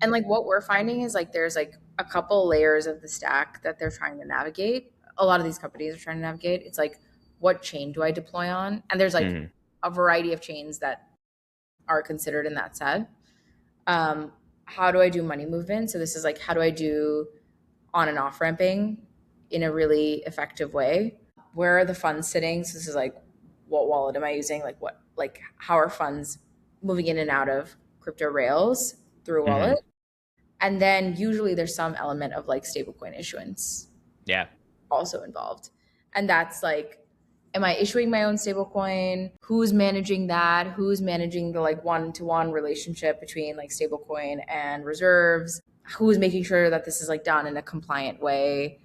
And like what we're finding is like there's like a couple layers of the stack that they're trying to navigate. A lot of these companies are trying to navigate. It's like, what chain do I deploy on? And there's like Hmm. a variety of chains that are considered in that set. Um, how do I do money movement? So this is like, how do I do on and off ramping in a really effective way? Where are the funds sitting? So this is like, what wallet am I using? Like what, like how are funds moving in and out of crypto rails through a Hmm. wallet? And then usually there's some element of like stablecoin issuance Yeah. also involved. And that's like, am I issuing my own stablecoin? Who's managing that? Who's managing the like one to one relationship between like stablecoin and reserves? Who's making sure that this is like done in a compliant way?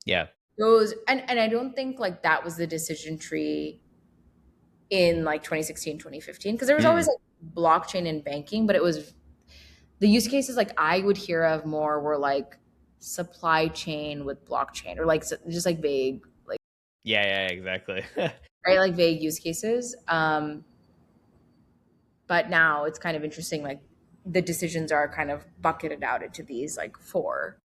Yeah. Those and I don't think like that was the decision tree in like 2016, 2015, because there was always Mm. like blockchain and banking, but it was the use cases like I would hear of more were like supply chain with blockchain or like just like vague, like, Yeah, yeah, exactly. right, like vague use cases. But now it's kind of interesting, like the decisions are kind of bucketed out into these like four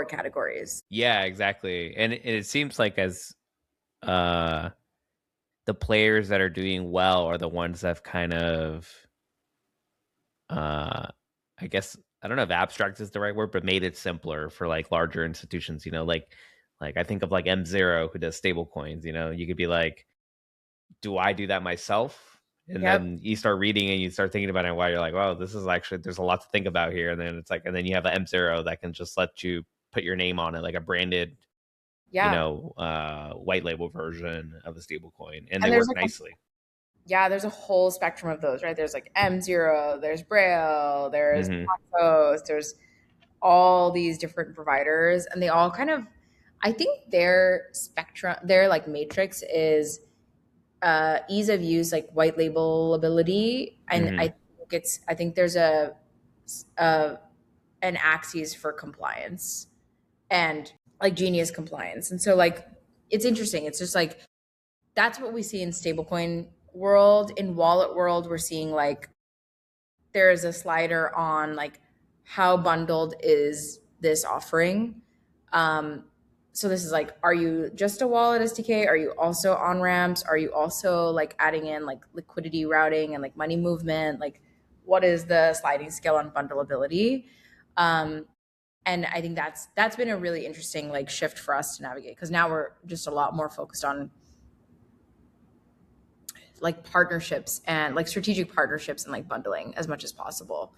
categories. Yeah, exactly. And it seems like as uh the players that are doing well are the ones that have kind of uh I guess I don't know if abstract is the right word, but made it simpler for like larger institutions, like I think of like M0 who does stable coins, you could be like, do I do that myself? And Yep. then you start reading and you start thinking about it and why you're like, wow, this is actually there's a lot to think about here. And then it's like, and then you have an M0 that can just let you put your name on it, like a branded, Yeah. white label version of a stable coin, and they And there's work like a, nicely. yeah, there's a whole spectrum of those, right? There's like M0, there's Braille, there's Hmm. Paxos, there's all these different providers, and they all kind of, I think their spectrum, their like matrix is ease of use, like white label ability, and Hmm. I think there's a an axis for compliance and like genius compliance, and so like it's interesting. It's just like that's what we see in stablecoin world. In wallet world, we're seeing like there is a slider on like how bundled is this offering. Um, so this is like, are you just a wallet SDK? Are you also on ramps? Are you also like adding in like liquidity routing and like money movement? Like, what is the sliding scale on bundleability? Um, and I think that's been a really interesting like shift for us to navigate because now we're just a lot more focused on like partnerships and like strategic partnerships and like bundling as much as possible.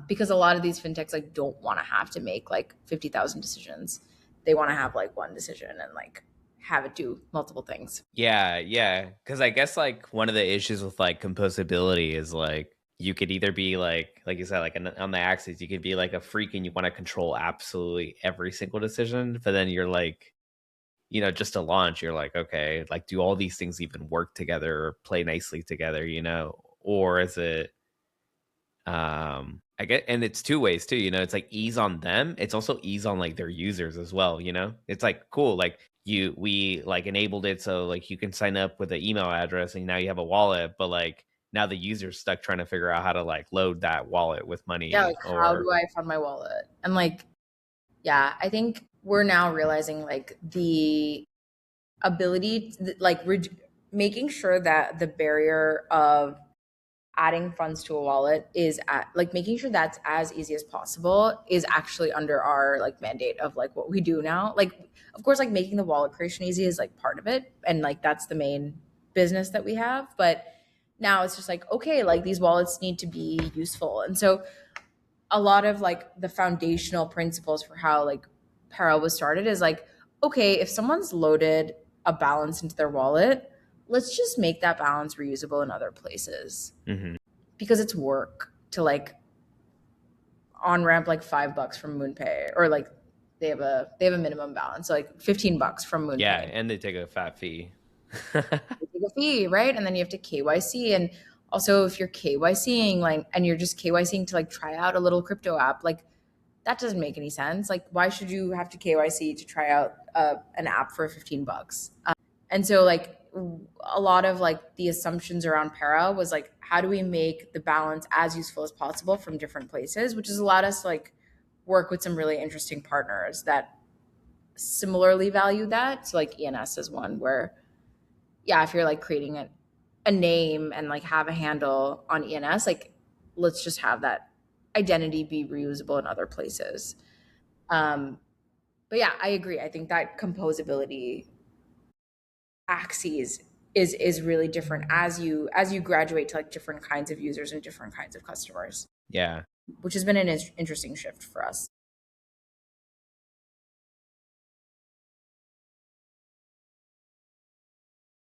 Because a lot of these fintechs like don't want to have to make like 50,000 decisions. They want to have like one decision and like have it do multiple things. Yeah, yeah. Because I guess like one of the issues with like composability is like you could either be like you said, like on the axis, you could be like a freak and you want to control absolutely every single decision, but then you're like, just to launch, you're like, okay, like do all these things even work together or play nicely together, or is it I get, and it's two ways too, it's like ease on them, it's also ease on like their users as well, it's like cool, like we like enabled it so like you can sign up with an email address and now you have a wallet, but like now the user's stuck trying to figure out how to like load that wallet with Yeah, money like how or do I fund my wallet? And like, yeah, I think we're now realizing like the ability, like making sure that the barrier of adding funds to a wallet is at, like making sure that's as easy as possible is actually under our like mandate of like what we do now. Like of course like making the wallet creation easy is like part of it and like that's the main business that we have, but now it's just like okay, like these wallets need to be useful. And so a lot of like the foundational principles for how like Para was started is like okay, if someone's loaded a balance into their wallet, let's just make that balance reusable in other places Mhm. because it's work to like on ramp like $5 from MoonPay or like they have a minimum balance, so like $15 from Yeah, MoonPay. and they take a fat fee. They take a fee, right? And then you have to KYC. And also if you're KYCing like and you're just KYCing to like try out a little crypto app, like that doesn't make any sense. Like why should you have to KYC to try out an app for $15? And so like a lot of like the assumptions around para was like, how do we make the balance as useful as possible from different places, which has allowed us to like work with some really interesting partners that similarly value that. So like ENS is one where, yeah, if you're like creating a name and like have a handle on ENS, like let's just have that identity be reusable in other places. Um, but yeah, I agree. I think that composability axes is really different as you graduate to like different kinds of users and different kinds of customers, Yeah. which has been an interesting shift for us.